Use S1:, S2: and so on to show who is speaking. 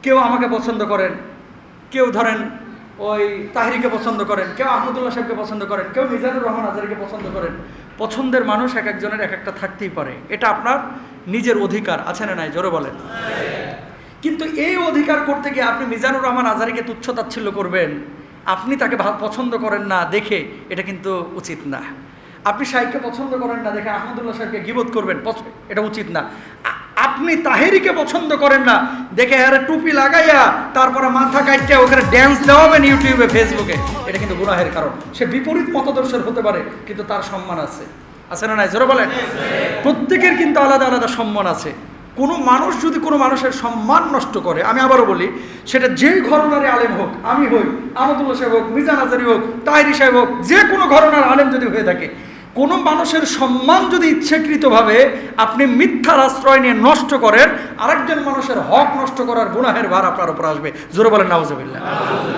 S1: কেউ আমাকে পছন্দ করেন, কেউ ধরেন ওই তাহিরিকে পছন্দ করেন, কেউ আহমদুল্লাহ সাহেবকে পছন্দ করেন, কেউ মিজানুর রহমান আজারিকে পছন্দ করেন। পছন্দের মানুষ এক একজনের এক একটা থাকতেই পারে, এটা আপনার নিজের অধিকার, আছে না নাই? জোরে বলেন। কিন্তু এই অধিকার করতে গিয়ে আপনি মিজানুর রহমান আজারিকে তুচ্ছ তাচ্ছিল্য করবেন, আপনি তাকে পছন্দ করেন না দেখে, এটা কিন্তু উচিত না। আপনি শাইখকে পছন্দ করেন না দেখে আহমদুল্লাহ সাহেবকে গীবত করবেন, এটা উচিত না। আপনি তাহেরিকে পছন্দ করেন না দেখে আরে টুপি লাগাইয়া তারপরে মাথা কাটিয়ে ওখানে ড্যান্স দেওয়াবেন ইউটিউবে, ফেসবুকে, এটা কিন্তু গুনাহের কারণ। সে বিপরীত মতদর্শের হতে পারে, কিন্তু তার সম্মান আছে, আছে না নাই? জোরে বলেন। প্রত্যেকের কিন্তু আলাদা আলাদা সম্মান আছে। কোনো মানুষ যদি কোনো মানুষের সম্মান নষ্ট করে, আমি আবারও বলি, সেটা যেই ঘরানারই আলেম হোক, আমি হই, আহমদুল্লাহ সাহেব হোক, মিজান আজারি হোক, তাহিরি সাহেব হোক, যে কোনো ঘরানার আলেম যদি হয়ে থাকে, কোনো মানুষের সম্মান যদি ইচ্ছাকৃতভাবে আপনি মিথ্যার আশ্রয় নিয়ে নষ্ট করেন, আরেকজন মানুষের হক নষ্ট করার গুনাহের ভার আপনার উপর আসবে। জোরে বলেন নাউজুবিল্লাহ।